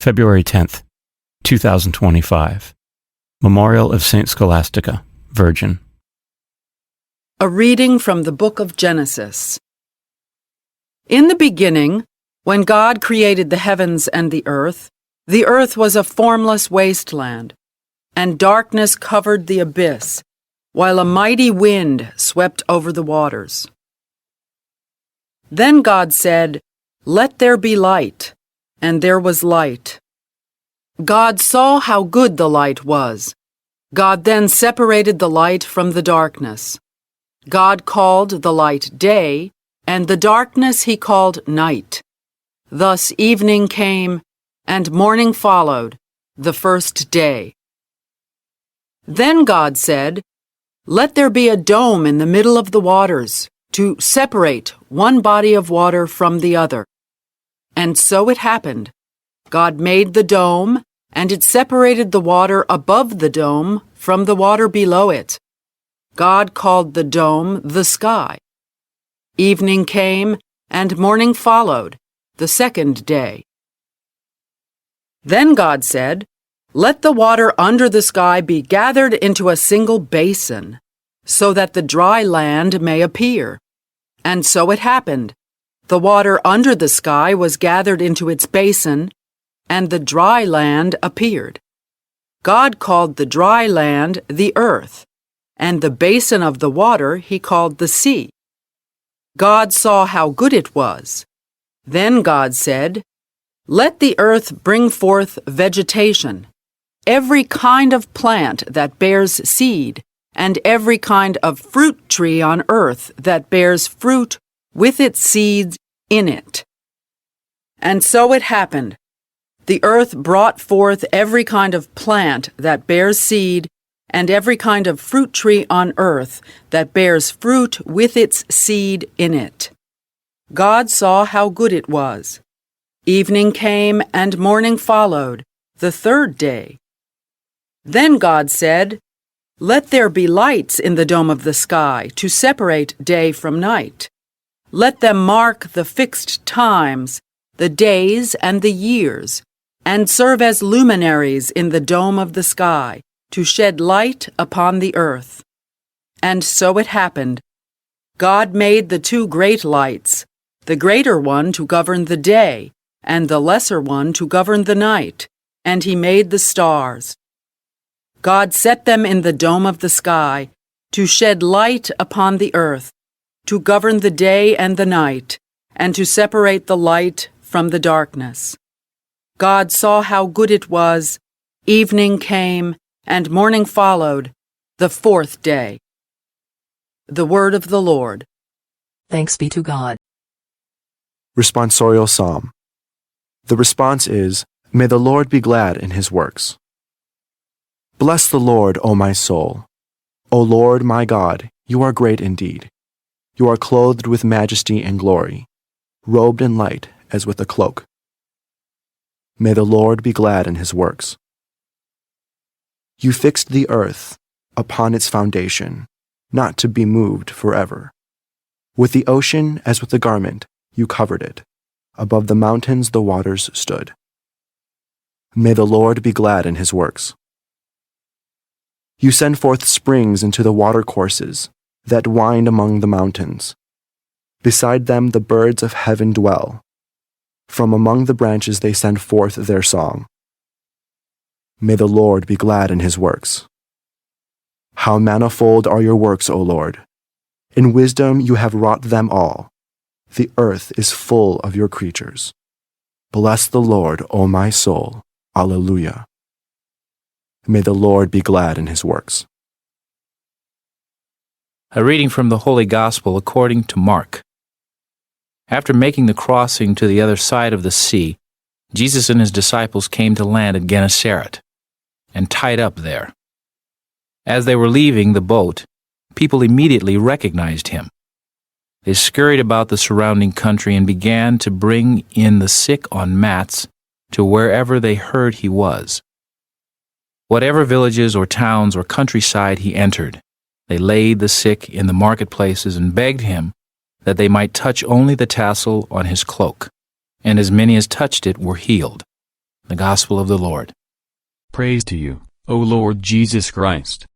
February 10th, 2025. Memorial of Saint Scholastica, Virgin. A reading from the book of Genesis. In the beginning, when God created the heavens and the earth was a formless wasteland, and darkness covered the abyss, while a mighty wind swept over the waters. Then God said, "Let there be light," and there was light. God saw how good the light was. God then separated the light from the darkness. God called the light day, and the darkness he called night. Thus evening came, and morning followed, the first day. Then God said, "Let there be a dome in the middle of the waters, to separate one body of water from the other." And so it happened. God made the dome, and it separated the water above the dome from the water below it. God called the dome the sky. Evening came, and morning followed, the second day. Then God said, "Let the water under the sky be gathered into a single basin, so that the dry land may appear." And so it happened. The water under the sky was gathered into its basin, and the dry land appeared. God called the dry land the earth, and the basin of the water he called the sea. God saw how good it was. Then God said, "Let the earth bring forth vegetation, every kind of plant that bears seed, and every kind of fruit tree on earth that bears fruit with its seeds in it." And so it happened. The earth brought forth every kind of plant that bears seed, and every kind of fruit tree on earth that bears fruit with its seed in it. God saw how good it was. Evening came, and morning followed, the third day. Then God said, "Let there be lights in the dome of the sky to separate day from night. Let them mark the fixed times, the days and the years, and serve as luminaries in the dome of the sky, to shed light upon the earth." And so it happened. God made the two great lights, the greater one to govern the day, and the lesser one to govern the night, and he made the stars. God set them in the dome of the sky, to shed light upon the earth, to govern the day and the night, and to separate the light from the darkness. God saw how good it was. Evening came, and morning followed, the fourth day. The word of the Lord. Thanks be to God. Responsorial Psalm. The response is, "May the Lord be glad in his works." Bless the Lord, O my soul. O Lord my God, you are great indeed. You are clothed with majesty and glory, robed in light as with a cloak. May the Lord be glad in his works. You fixed the earth upon its foundation, not to be moved forever. With the ocean as with a garment, you covered it. Above the mountains the waters stood. May the Lord be glad in his works. You send forth springs into the watercourses that wind among the mountains. Beside them the birds of heaven dwell. From among the branches they send forth their song. May the Lord be glad in his works. How manifold are your works, O Lord! In wisdom you have wrought them all. The earth is full of your creatures. Bless the Lord, O my soul. Alleluia. May the Lord be glad in his works. A reading from the Holy Gospel according to Mark. After making the crossing to the other side of the sea, Jesus and his disciples came to land at Gennesaret and tied up there. As they were leaving the boat, people immediately recognized him. They scurried about the surrounding country and began to bring in the sick on mats to wherever they heard he was. Whatever villages or towns or countryside he entered, they laid the sick in the marketplaces and begged him that they might touch only the tassel on his cloak, and as many as touched it were healed. The Gospel of the Lord. Praise to you, O Lord Jesus Christ.